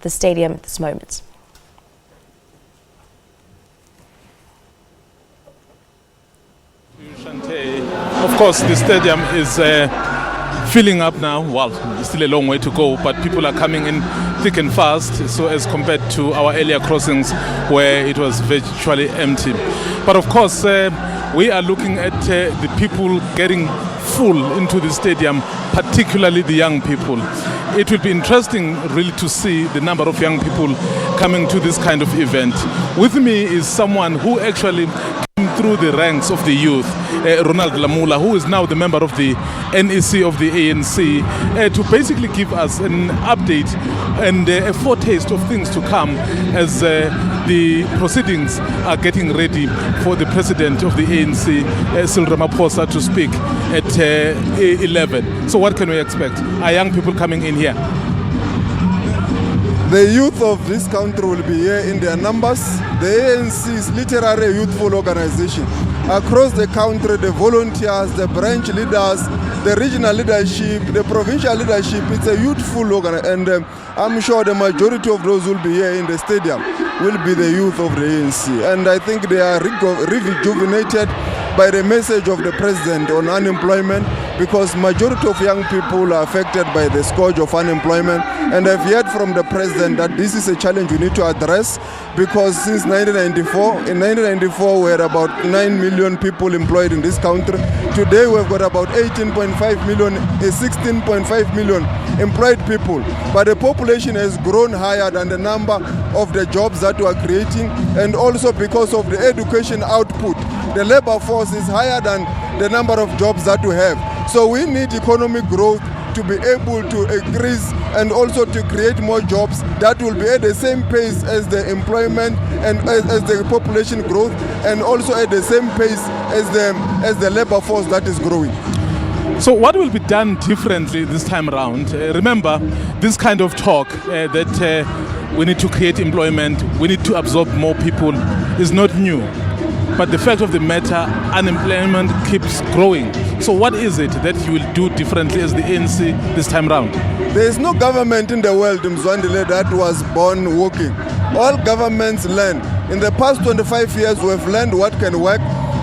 the stadium at this moment. Of course, the stadium is filling up now. Well, it's still a long way to go, but people are coming in thick and fast, so as compared to our earlier crossings where it was virtually empty. But of course, we are looking at the people getting full into the stadium, particularly the young people. It will be interesting really to see the number of young people coming to this kind of event. With me is someone who actually came through the ranks of the youth, Lamola, who is now the member of the NEC of the ANC, to basically give us an update and a foretaste of things to come as the proceedings are getting ready for the president of the ANC, Cyril Ramaphosa, to speak at 11. So what can we expect? Are young people coming in here? The youth of this country will be here in their numbers. The ANC is literally a youthful organization. Across the country, the volunteers, the branch leaders, the regional leadership, the provincial leadership, it's a youthful organization. And I'm sure the majority of those who will be here in the stadium will be the youth of the ANC. And I think they are rejuvenated by the message of the president on unemployment, because majority of young people are affected by the scourge of unemployment. And I've heard from the president that this is a challenge we need to address, because since 1994 we had about 9 million people employed in this country. Today we've got about 18.5 million, 16.5 million employed people. But the population has grown higher than the number of the jobs that we are creating, and also because of the education output, the labor force is higher than the number of jobs that we have. So we need economic growth to be able to increase and also to create more jobs that will be at the same pace as the employment and as the population growth, and also at the same pace as the labor force that is growing. So what will be done differently this time around? Remember, this kind of talk that we need to create employment, we need to absorb more people is not new. But the fact of the matter, unemployment keeps growing. So what is it that you will do differently as the ANC this time around? There is no government in the world, Mzwandile, that was born working. All governments learn. In the past 25 years, we have learned what can work,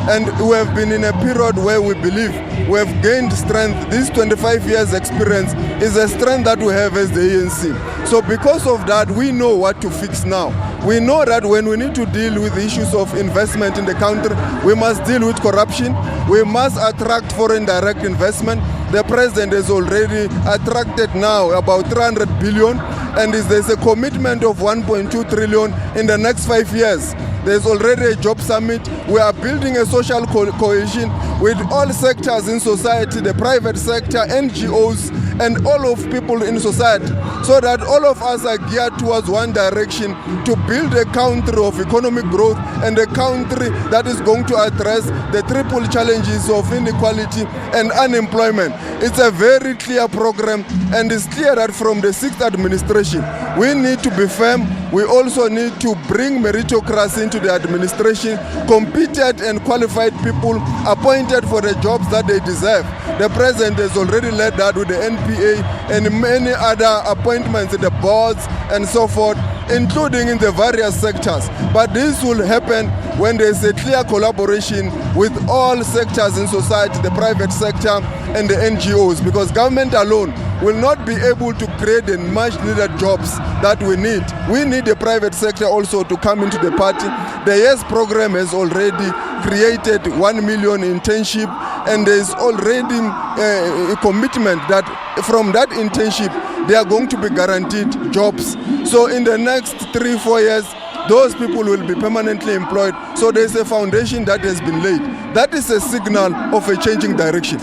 and we have been in a period where we believe we have gained strength. This 25 years experience is a strength that we have as the ANC. So because of that, we know what to fix now. We know that when we need to deal with issues of investment in the country, we must deal with corruption. We must attract foreign direct investment. The president has already attracted now about 300 billion, and there's a commitment of 1.2 trillion in the next 5 years. There's already a job summit. We are building a social cohesion with all sectors in society, the private sector, NGOs, and all of people in society, so that all of us are geared towards one direction, to build a country of economic growth and a country that is going to address the triple challenges of inequality and unemployment. It's a very clear program, and it's clear that from the 6th administration, we need to be firm. We also need to bring meritocracy into the administration, competent and qualified people appointed for the jobs that they deserve. The president has already led that with the NPA and many other appointments in the boards and so forth, including in the various sectors. But this will happen when there is a clear collaboration with all sectors in society, the private sector and the NGOs, because government alone will not be able to create the much needed jobs that we need. We need the private sector also to come into the party. The YES program has already created 1 million internship, and there is already a commitment that from that internship they are going to be guaranteed jobs. So in the next 3-4 years, those people will be permanently employed. So there's a foundation that has been laid. That is a signal of a changing direction.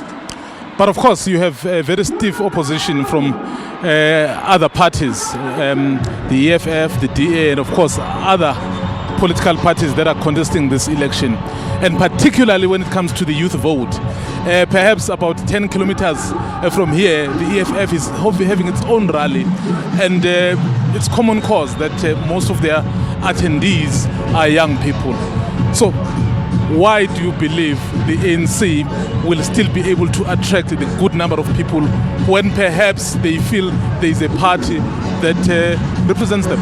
But of course, you have a very stiff opposition from other parties, the EFF, the DA, and of course other political parties that are contesting this election, and particularly when it comes to the youth vote. Perhaps about 10 kilometers from here, the EFF is having its own rally, and it's common cause that most of their attendees are young people. So why do you believe the ANC will still be able to attract a good number of people when perhaps they feel there is a party that represents them?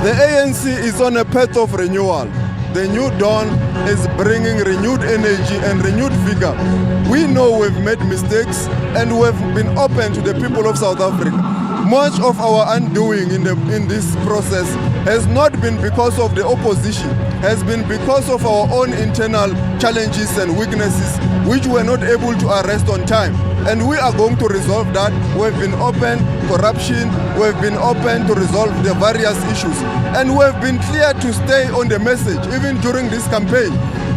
The ANC is on a path of renewal. The new dawn is bringing renewed energy and renewed vigor. We know we've made mistakes and we've been open to the people of South Africa. Much of our undoing in this process has not been because of the opposition, has been because of our own internal challenges and weaknesses which we're not able to arrest on time. And we are going to resolve that. We've been open, corruption, we've been open to resolve the various issues. And we've been clear to stay on the message, even during this campaign.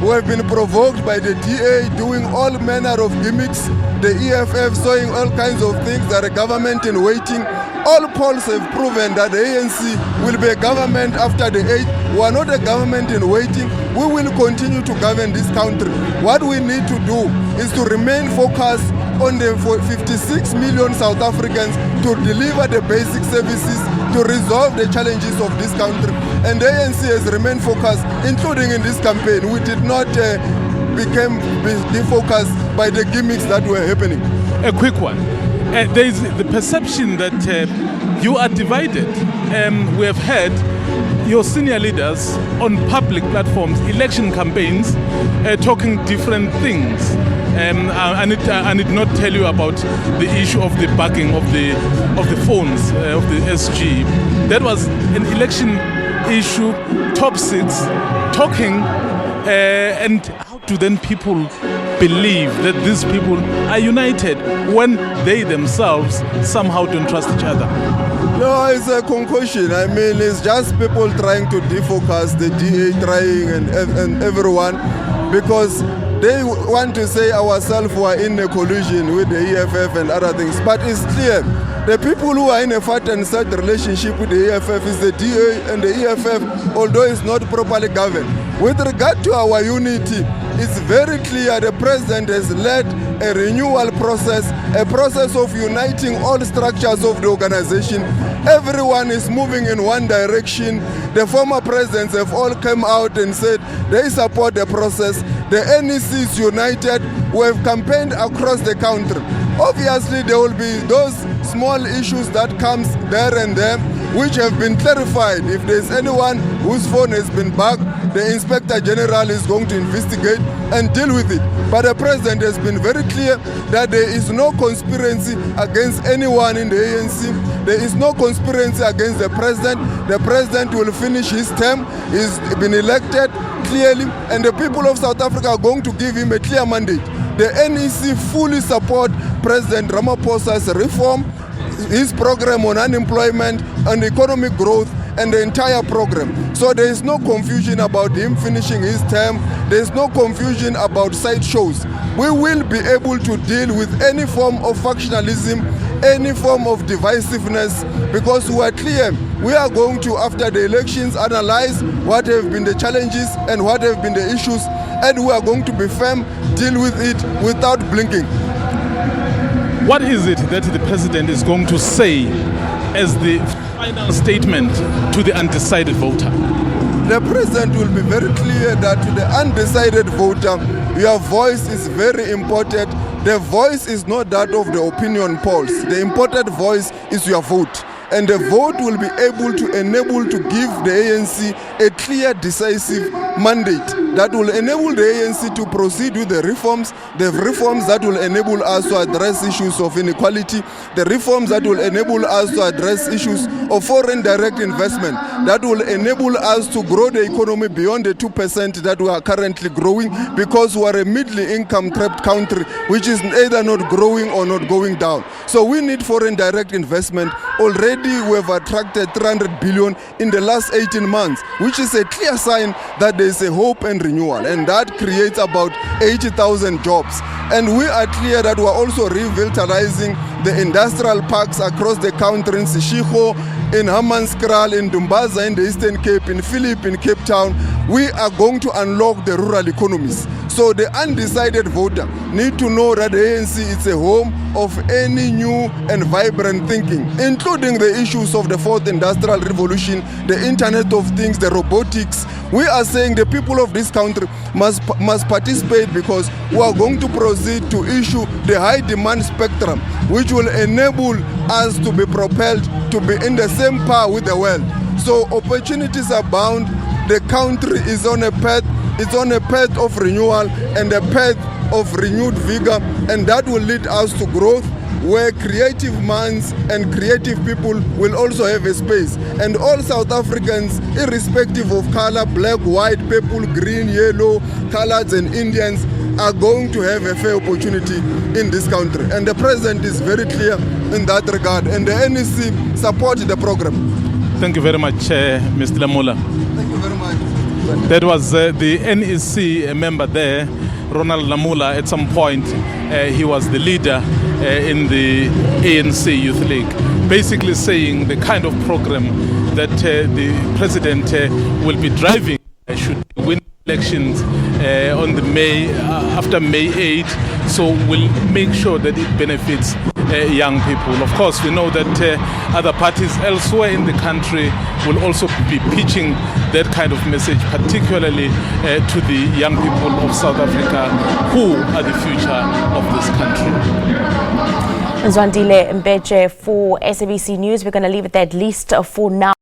We've been provoked by the DA doing all manner of gimmicks, the EFF saying all kinds of things that a government in waiting. All polls have proven that the ANC will be a government after the 8th. We are not a government in waiting. We will continue to govern this country. What we need to do is to remain focused on the 56 million South Africans, to deliver the basic services, to resolve the challenges of this country. And the ANC has remained focused, including in this campaign. We did not become defocused by the gimmicks that were happening. A quick one. There is the perception that you are divided. We have heard your senior leaders on public platforms, election campaigns, talking different things. I need not tell you about the issue of the bugging of the phones of the SG. That was an election issue, top 6, talking, and how do then people believe that these people are united when they themselves somehow don't trust each other? No, it's a concoction. I mean, it's just people trying to defocus, the DA trying and everyone, because they want to say ourselves were in a collusion with the EFF and other things. But it's clear, the people who are in a fight and set relationship with the EFF is the DA and the EFF, although it's not properly governed. With regard to our unity, it's very clear the president has led a renewal process, a process of uniting all structures of the organization. Everyone is moving in one direction. The former presidents have all come out and said they support the process. The NEC is united. We have campaigned across the country. Obviously, there will be those small issues that comes there and there, which have been clarified. If there's anyone whose phone has been bugged, the Inspector General is going to investigate and deal with it. But the President has been very clear that there is no conspiracy against anyone in the ANC. There is no conspiracy against the President. The President will finish his term. He's been elected clearly, and the people of South Africa are going to give him a clear mandate. The NEC fully support President Ramaphosa's reform, his program on unemployment and economic growth, and the entire program. So there is no confusion about him finishing his term. There is no confusion about sideshows. We will be able to deal with any form of factionalism, any form of divisiveness, because we are clear. We are going to, after the elections, analyze what have been the challenges and what have been the issues, and we are going to be firm, deal with it without blinking. What is it that the president is going to say as the final statement to the undecided voter? The president will be very clear that to the undecided voter, your voice is very important. The voice is not that of the opinion polls. The important voice is your vote. And the vote will be able to enable to give the ANC a clear, decisive mandate that will enable the ANC to proceed with the reforms that will enable us to address issues of inequality, the reforms that will enable us to address issues of foreign direct investment, that will enable us to grow the economy beyond the 2% that we are currently growing, because we are a middle income trapped country which is either not growing or not going down. So we need foreign direct investment. Already we have attracted 300 billion in the last 18 months, which is a clear sign that there is a hope and renewal, and that creates about 80,000 jobs. And we are clear that we are also revitalizing the industrial parks across the country, in Sishiko, in Hammanskraal, in Dumbaza, in the Eastern Cape, in Philip, in Cape Town. We are going to unlock the rural economies. So the undecided voter need to know that the ANC is a home of any new and vibrant thinking, including the issues of the fourth industrial revolution, the Internet of Things, the robotics. We are saying the people of this country must participate, because we are going to proceed to issue the high demand spectrum, which will enable us to be propelled to be in the same par with the world. So opportunities abound. The country is on a path. It's on a path of renewal and a path of renewed vigor, and that will lead us to growth, where creative minds and creative people will also have a space. And all South Africans, irrespective of color, black, white, purple, green, yellow, coloreds and Indians, are going to have a fair opportunity in this country. And the president is very clear in that regard, and the NEC support the program. Thank you very much, Mr. Lamola. Thank you very much. That was the NEC member there, Ronald Lamola. At some point, he was the leader in the ANC Youth League, basically saying the kind of program that the president will be driving should win elections on the after May 8, so we'll make sure that it benefits young people. Of course, we know that other parties elsewhere in the country will also be pitching that kind of message, particularly to the young people of South Africa, who are the future of this country. Mzwandile Mbeje for SABC News. We're going to leave it there at least for now.